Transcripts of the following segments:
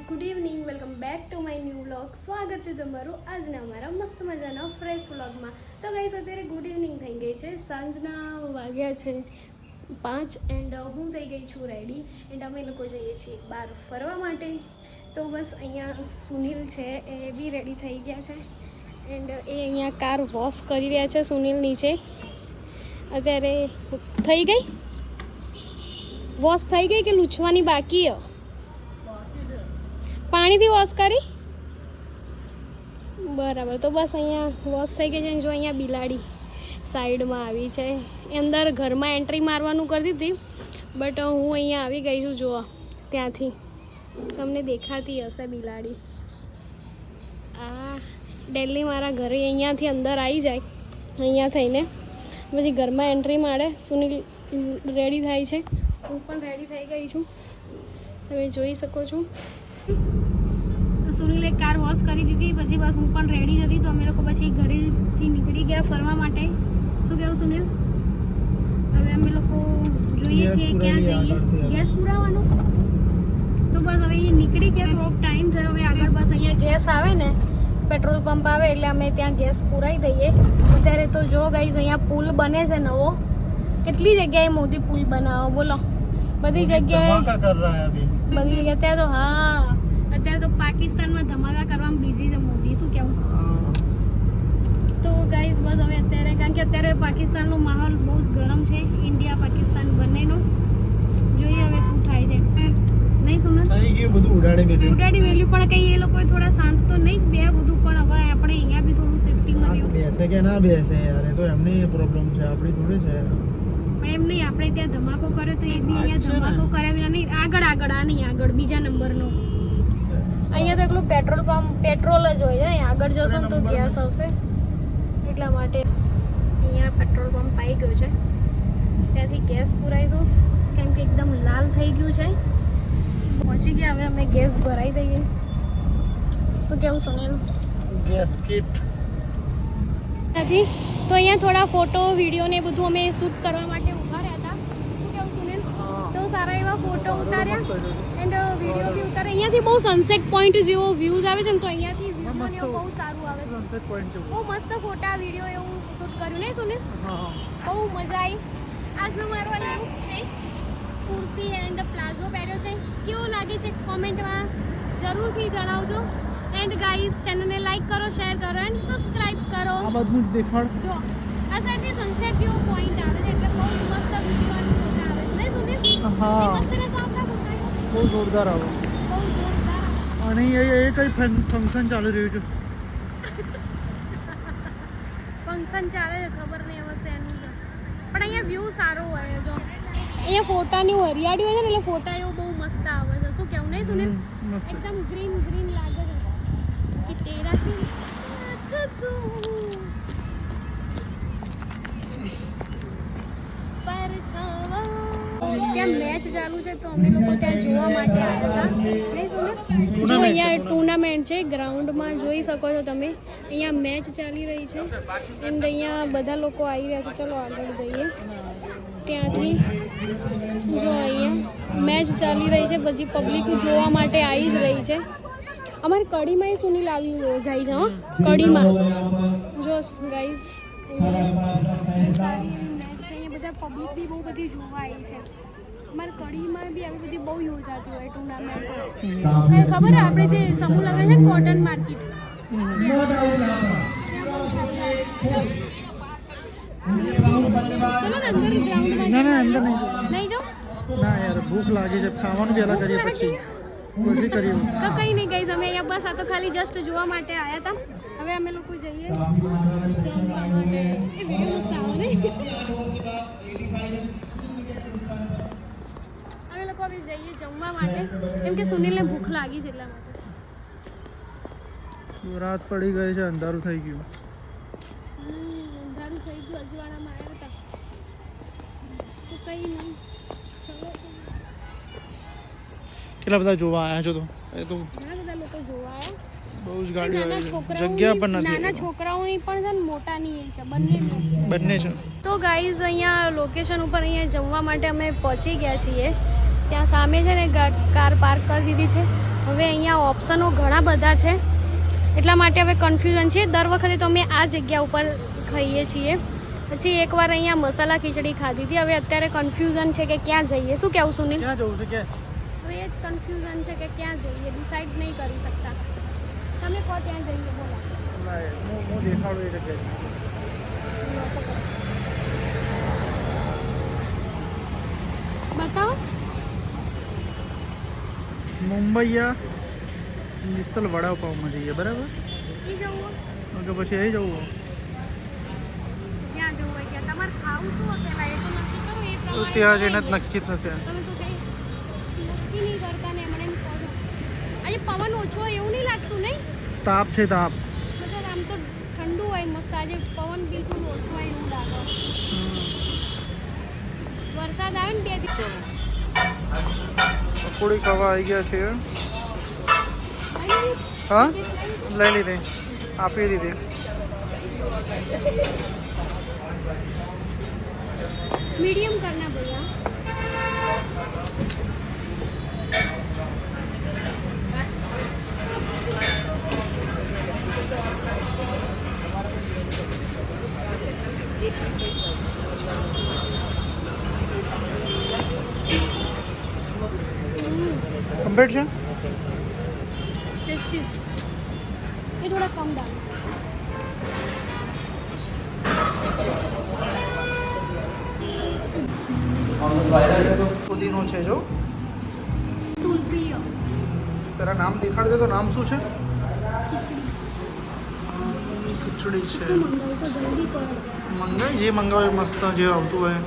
Good evening, welcome back to my new vlog. સ્વાગત છે તમારું આજના અમારા મસ્ત મજાના ફ્રેશ વ્લોગમાં. તો ગાઈસ અત્યારે ગુડ ઇવનિંગ થઈ ગઈ છે, સાંજના વાગ્યા છે 5 એન્ડ હું થઈ ગઈ છું રેડી એન્ડ અમે લોકો જઈએ છીએ બહાર ફરવા માટે. તો બસ અહીંયા સુનિલ છે એ બી રેડી થઈ ગયા છે એન્ડ એ અહીંયા કાર વોશ કરી રહ્યા છે. સુનિલ નીચે અત્યારે થઈ ગઈ વોશ થઈ ગઈ કે લૂછવાની બાકી છે? પાણીથી વોશ કરી બરાબર. તો બસ અહીંયા વોશ થઈ ગઈ છે. જો અહીંયા બિલાડી સાઈડમાં આવી છે, અંદર ઘરમાં એન્ટ્રી મારવાનું કરતી હતી બટ હું અહીંયા આવી ગઈ છું. જુઓ ત્યાંથી તમને દેખાતી હશે બિલાડી. આ ડેલી મારા ઘરે અહીંયાથી અંદર આવી જાય, અહીંયા થઈને પછી ઘરમાં એન્ટ્રી મારે. સુનિલ રેડી થાય છે, હું પણ રેડી થઈ ગઈ છું, તમે જોઈ શકો છો. સુનિલે કાર વોશ કરી દીધી, પછી બસ હું પણ રેડી હતી. તો અમે લોકો પછી ઘરેથી નીકળી ગયા ફરવા માટે. શું કહેવું સુનિલ? હવે અમે લોકો જોઈએ છીએ ક્યાં જઈએ. ગેસ પુરાવાનો તો બસ હવે નીકળી ગયા. થોડોક ટાઈમ થયો. હવે આગળ બસ અહીંયા ગેસ આવે ને, પેટ્રોલ પંપ આવે એટલે અમે ત્યાં ગેસ પુરાઈ દઈએ. અત્યારે તો જો ગાઈઝ અહીંયા પુલ બને છે નવો. કેટલી જગ્યાએ મોદી પુલ બનાવો બોલો, બધી જગ્યાએ અત્યારે તો હા અત્યારે તો પાકિસ્તાનમાં ધમાકા કરવામાં બિઝી છે મોદી. શું કહેવું? તો ગાઈઝ બસ હવે અત્યારે, કારણ કે અત્યારે પાકિસ્તાનનો માહોલ બહુ જ ગરમ છે, ઇન્ડિયા પાકિસ્તાન બંનેનો. જોઈએ હવે શું થાય છે. નહીં સુનત થઈ ગયું બધું ઉડાડી મેલ્યું પણ કંઈ એ લોકોએ થોડા શાંત તો નહીં જ બે બધું, પણ હવે આપણે અહીંયા બી થોડું સેફટીમાં રહેવું. બેસે કે ના બેસે યાર, એ તો એમની પ્રોબ્લેમ છે, આપણી થોડી છે. પણ એમ નહીં, આપણે ત્યાં ધમાકો કર્યો તો એ બી અહીંયા ધમાકો કરાવ્યા નહીં. આગળ આ નહીં, આગળ બીજા નંબરનો. અહીંયા તો એકલું પેટ્રોલ જ હોય છે. આગળ જશો ને તો ગેસ આવશે, એટલા માટે અહીંયા પેટ્રોલ પંપ આવી ગયો છે. ત્યાંથી ગેસ પુરાઈશું, કેમ કે એકદમ લાલ થઈ ગયું છે. પહોંચી ગયા, હવે અમે ગેસ ભરાઈ દઈએ. શું કેવું સુનિલ? ગેસ કિટ નથી તો અહીંયા થોડા ફોટો વિડીયો ને બધું અમે શૂટ કરવા માટે ઊભા રહ્યા હતા. શું કેવું સુનિલ? તો સારા એવા ફોટો ઉતાર્યા એન્ડ વિડીયો બી ઉતારે. અહીંયાથી બહુ સનસેટ પોઈન્ટ જેવો વ્યૂઝ આવે છે ને, તો અહીંયાથી વ્યૂઝ બહુ સારું આવે છે. સનસેટ પોઈન્ટ બહુ મસ્ત ફોટા વિડીયો એવું શૂટ કર્યું ને સુનિલ? બહુ મજા આવી. આજનો મારો આ લુક છે, કુર્તી એન્ડ પ્લાઝો પહેર્યો છે. કેવું લાગે છે કોમેન્ટમાં જરૂરથી જણાવજો. એન્ડ ગાઈઝ ચેનલને લાઈક કરો, શેર કરો એન્ડ સબસ્ક્રાઇબ કરો. આ બધું દેખાડ. જો આ સાઈડથી સનસેટ જેવો પોઈન્ટ આવે છે, એટલે બહુ મસ્ત વિડીયો અને ફોટા આવે છે ને સુનિલ? હા, મસ્ત ને તો આપણા ફોટા બહુ જોરદાર આવે. બહુ જોરદાર. અને એ કઈ ફંક્શન ચાલી રહ્યું છે? ફંક્શન ચાલે છે, ખબર નહીં હવે શેનું છે, પણ અહીંયા વ્યૂ સારો હોય. જો અહીંયા ફોટાની હરિયાળી હોય છે ને, એટલે ફોટા એવું બહુ મસ્ત આવે છે. શું કેવું નહીં સુનિલ? એકદમ ગ્રીન ગ્રીન લાગે છે કે તેરાથી ત્યાં મેચ ચાલુ છે, તો અમે લોકો ત્યાં જોવા માટે આવ્યા હતા. નહીં સુનિલ? જો અહીંયા ટુર્નામેન્ટ છે, ગ્રાઉન્ડમાં જોઈ શકો છો તમે. અહીંયા મેચ ચાલી રહી છે એન્ડ અહીંયા બધા લોકો આવી રહ્યા છે. ચલો આગળ જઈએ. ત્યાંથી જો અહીંયા મેચ ચાલી રહી છે, પછી પબ્લિક જોવા માટે આવી જ રહી છે. અમારી કડીમાં સુનિલ આવી જાય છે. હા, કડીમાં જો ગાઈઝ સારી મેચ છે. અહીંયા બધા પબ્લિક બી બહુ બધી જોવા આવી છે. અમારી કડીમાં બી આવી બધી બહુ યોજાતી હોય ટુર્નામેન્ટ. ખબર આપણે જે સમૂહ લગાવે છે ને કોટન માર્કેટ, નહીં જો ના યાર, ભૂખ લાગી છે, ખાવાનું પહેલા કરીએ પછી કરીએ. તો કંઈ નહીં ગાઈઝ, અમે અહીંયા બસ આ તો ખાલી જસ્ટ જોવા માટે આવ્યા હતા. હવે અમે લોકો જઈએ જમવા માટે. એ વિડીયો મસ્ત આવે ને. અમે લોકો હવે જઈએ જમવા માટે, કેમ કે સુનિલને ભૂખ લાગી છે એટલા માટે. રાત પડી ગઈ છે, અંધારું થઈ ગયું. અંધારું થઈ ગયું. અજવાળામાં આવ્યા હતા તો કંઈ નહીં. કેટલા બધા જોવા આવ્યા છો? તો એ તો ઘણા બધા લોકો જોવા આવ્યા. બહુ જ ગાડી નાના આવી છે, છોકરાઓ જગ્યા પણ નથી. નાના છોકરાઓની પણ છે ને મોટાની એ છે, બંને છે. તો ગાઈઝ અહીંયા લોકેશન ઉપર અહીંયા જમવા માટે અમે પહોંચી ગયા છીએ. ત્યાં સામે છે ને કાર પાર્ક કરી દીધી છે હવે અહીંયા ઓપ્શનો ઘણા બધા છે એટલા માટે હવે કન્ફ્યુઝન છે. દર વખતે તો અમે આ જગ્યા ઉપર ખાઈએ છીએ. પછી એકવાર અહીંયા મસાલા ખીચડી ખાધી હતી. હવે અત્યારે કન્ફ્યુઝન છે કે ક્યાં જઈએ. શું કહેવું સુનિલ? ક્યાં જવું છે કે હવે એ જ કન્ફ્યુઝન છે કે ક્યાં જઈએ, ડિસાઈડ નહીં કરી શકતા. તમે કહો ત્યાં જઈએ, બોલો. હું દેખાડું એ જગ્યાએ. બતાવો. મુંબઈયા મિસલ વડાપાવમાં જઈએ, બરાબર? એ જવું કે પછી અહીં જવું? ક્યાં જવું હોય ક્યાં તમારે ખાવું શું હશે એ તો નક્કી કરો. એ તો પ્રમાણે ત્યાં જઈને જ નક્કી થશે. તમે તો કંઈ નક્કી નહીં કરતા ને એમણે એમ કહો છો. આજે પવન ઓછો હોય એવું નહીં લાગતું નહીં? તાપ છે, તાપ. મતલબ આમ તો ઠંડુ હોય મસ્ત. આજે પવન બિલકુલ ઓછો હોય એવું લાગે. વરસાદ આવે ને 2 દિવસ. પકોડી ખાવા આવી ગયા છે. હા, લઈ લીધી, આપી દીધી. मीडियम करना भैया. કમ્પ્લીટ છે. टेस्टी. ये थोड़ा कम डाल. પુદીનો છે જો. तुलसी તારા નામ દેખાડ દે તો નામ શું છે? खिचड़ी. ખીચડી છે. तो मंगाओ तो जल्दी करो. મંગાઈ જે મંગાવે મસ્ત જે આવતું હોય.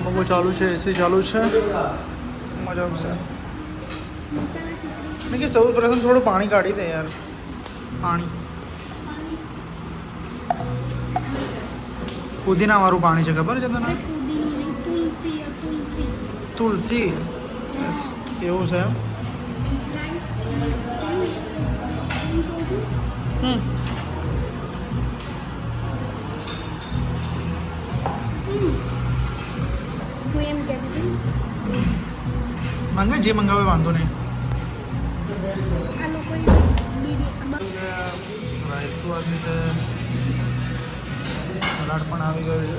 બહુ ચાલુ છે, એસી ચાલુ છે, મજા આવશે. मसाला खिचड़ी. મેં કે સૌ પ્રથમ થોડું પાણી કાઢી દે યાર. પાણી પુદીના વાળું પાણી છે, ખબર છે તને? अरे पुदीनो नहीं, तुलसी या तुलसी. તુલસી એવું છે. Nice. હું એમ કહેતી હતી મંગાઈ જે મંગાવે વાંધો નહીં. આ લોકોએ રાયતું આવી છે, સલાડ પણ આવી ગયું છે.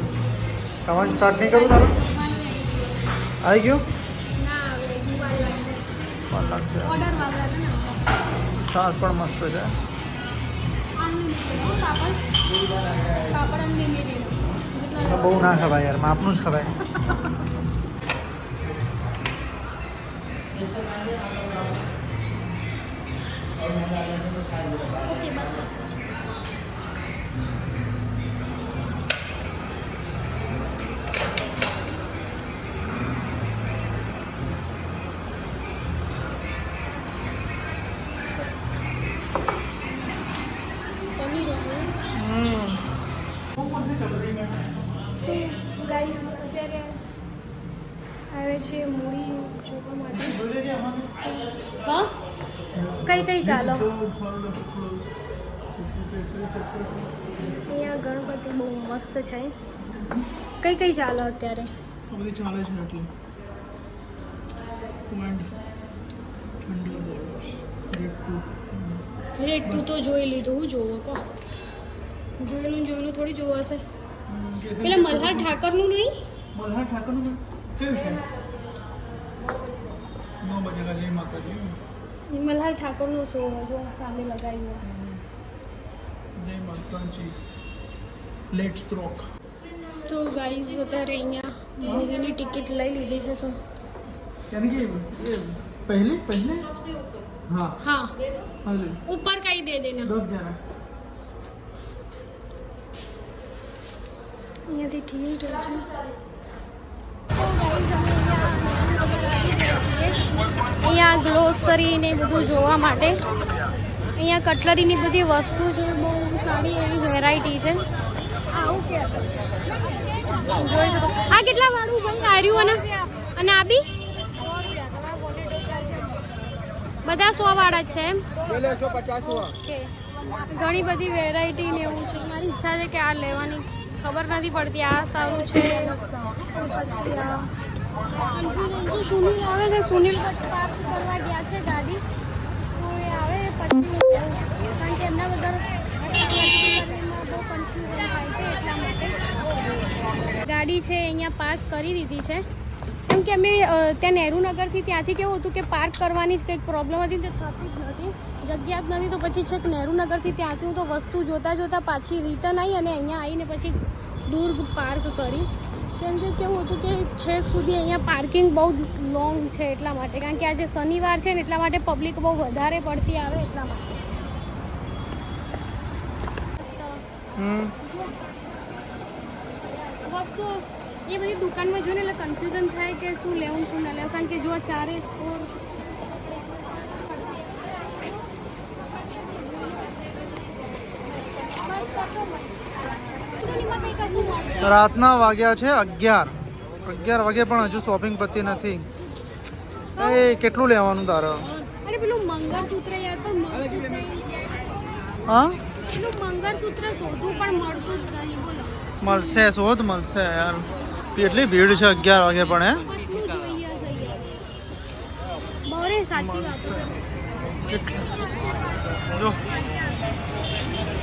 ખાવાનું સ્ટાર્ટ નહીં કરું તારું? આવી ગયું? ના આવે જુવાર લાગશે. પણ લાગશે. ઓર્ડર વાળા છે ને છાશ પણ મસ્ત છે. અનલિમિટેડ કાપડ અનલિમિટેડ. બહુ ના ખવાય યાર, માપનું જ ખવાય. ઓકે બસ બસ બસ. પનીર ગાઈસ અત્યારે આવે છે મૂડી જોવા માટે. હા કઈ કઈ ચાલો. અહીંયા ગણપતિ બહુ મસ્ત છે. કઈ કઈ ચાલો અત્યારે? બધી ચાલે છે એટલે રેટ તું તો જોઈ લીધું, હું જોવો કહો. જોયેલું થોડી જોવાશે. પેલા મલ્હાર ઠાકરનું નહીં? મલ્હાર ઠાકરનું કયું છે? નો બજેગા જય માતાજી. મલ્હાર ઠાકોરનો શો જો સામે લગાવ્યો. જય માતાજી. લેટ્સ રોક. તો ગાઈઝ અત્યારે અહીંયા મૂવીની ટિકિટ લઈ લીધી છે. શું यानी कि पहले पहले हाँ હા हाँ ઉપર કઈ દે દેના. 10-11 અહીંયાથી થિયેટર છે. તો ગાઈઝ અમે અહીંયા ગ્લોસરી ને બધું જોવા માટે અહીંયા કટલરીની બધી વસ્તુ છે. બહુ સારી એવી વેરાયટી છે. જોઈ શકો. આ કેટલા વાળું ભાઈ આર્યું અને આ બી બધા 100 વાળા જ છે એમ? ઓકે. ઘણી બધી વેરાયટી ને એવું છે. મારી ઈચ્છા છે કે આ લેવાની, ખબર નથી પડતી આ સારું છે પછી આ સુનિલ આવે છે, સુનિલ પાર્ક કરવા ગયા છે ગાડી, તો એ આવે પછી કારણ કે એમના બધા બહુ કન્ફ્યુઝન થાય છે એટલા માટે ગાડી છે અહીંયા પાર્ક કરી દીધી છે. કેમ કે અમે ત્યાં નહેરુનગરથી ત્યાંથી કેવું હતું કે પાર્ક કરવાની જ કંઈક પ્રોબ્લેમ હતી, તે થતી જ નથી, જગ્યા જ નથી. તો પછી છેક નહેરુનગરથી ત્યાંથી હું તો વસ્તુ જોતાં પાછી રિટર્ન આવી અને અહીંયા આવીને પછી દૂર પાર્ક કરી. કેમ કે કેવું હતું કે છેક સુધી અહીંયા પાર્કિંગ બહુ લોંગ છે એટલા માટે, કારણ કે આજે શનિવાર છે ને એટલા માટે પબ્લિક બહુ વધારે પડતી આવે એટલા માટે. વસ્તુ એ બધી દુકાનમાં જોઈને એટલે કન્ફ્યુઝન થાય કે શું લેવું શું ના લેવું, કારણ કે જો ચારે રાતના વાગ્યા છે 11 વાગે પણ હજુ શોપિંગ પતી નથી. એ કેટલું લેવાનું તારે? અરે પેલું મંગળસૂત્ર યાર, પણ મળતું જ નહીં. હા પેલું મંગળસૂત્ર શોધું પણ મળતું જ નહીં. બોલો મળશે, શોધ મળશે યાર. કેટલી ભીડ છે 11 વાગે પણ. હે પતલું જોઈએ છે યાર. બહુ સાચી વાત છે. જો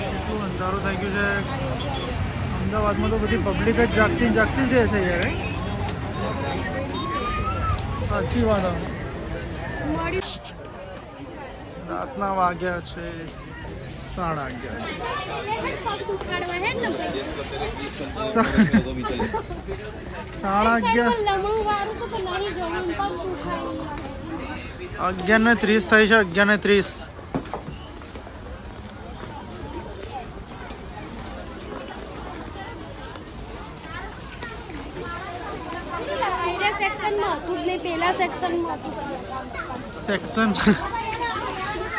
કેટલું અંધારું થઈ ગયું છે. અમદાવાદમાં તો બધી પબ્લિક જ જાગતી રહે છે યાર. સાચી વાત. રાતના વાગ્યા છે 11:30. પગ દુખાડવા હે ને 11:30 લમણું વાળું છે તો નહીં જવું, પગ દુખાય. 11:30 થઈ છે. 11:30. સેક્શનમાં હતું જ નહીં, પેલા સેક્શનમાં હતું.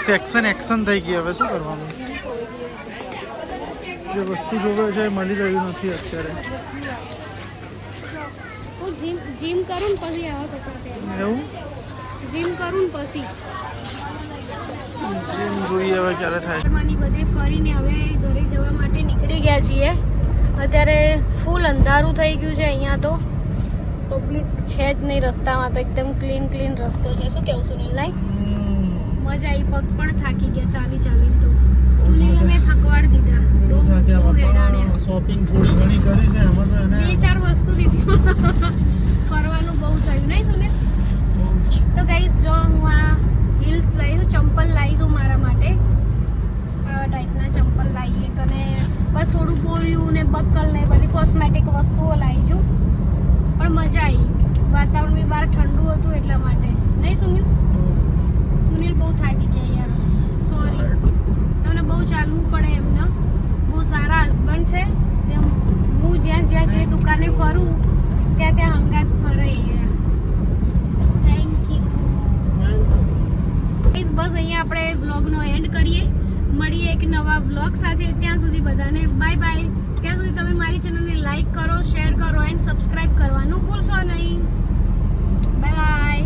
સેક્શન એક્શન થઈ ગઈ. હવે શું કરવાનું? જે વસ્તુ જોવે છે એ મળી રહ્યું નથી અત્યારે. હું જીમ કરું ને પછી આવા કપડાં પહેરું. એવું જીમ કરું ને પછી જીમ જોઈએ હવે ક્યારે થાય. માની બધે ફરીને હવે ઘરે જવા માટે નીકળી ગયા છીએ. અત્યારે ફૂલ અંધારું થઈ ગયું છે અહીંયા, તો પબ્લિક છે જ નહીં રસ્તામાં, તો એકદમ ક્લીન રસ્તો છે. શું કેવું સુનિલ? નહીં મજા આવી, પગ પણ થાકી ગયા ચાલીને તો. સુનિલ મેં થકવાડી દીધા. શોપિંગ થોડી ઘણી કરી છે એમાં તો એને 2-4 વસ્તુ લીધી. ફરવાનું બહુ થયું નહીં સુનિલ? તો ગાઈસ જો હું આ હિલ્સ લાવી છું, ચંપલ લાવી છું મારા માટે. આવા ટાઈપના ચંપલ લાવી અને બસ થોડું બોર્યું ને બકલ ને બધી કોસ્મેટિક વસ્તુઓ લાવી છું. પણ મજા આવી, વાતાવરણ બી બહાર ઠંડુ હતું એટલા માટે. નહીં સુનિલ? સુનિલ બહુ થાકી ગયા યાર, સોરી. તમને બહુ ચાલવું પડે એમને. બહુ સારા હસબન્ડ છે, જેમ હું જ્યાં જે દુકાને ફરું ત્યાં હંગાત ફરે. Thank you. બસ અહીંયા આપણે વ્લોગનો એન્ડ કરીએ. મળીએ એક નવા વ્લોગ સાથે. ત્યાં સુધી બધાને બાય બાય. ત્યાં સુધી તમે મારી ચેનલને લાઈક કરો, શેર કરો એન્ડ સબસ્ક્રાઈબ કરવાનું ભૂલશો નહીં. બાય.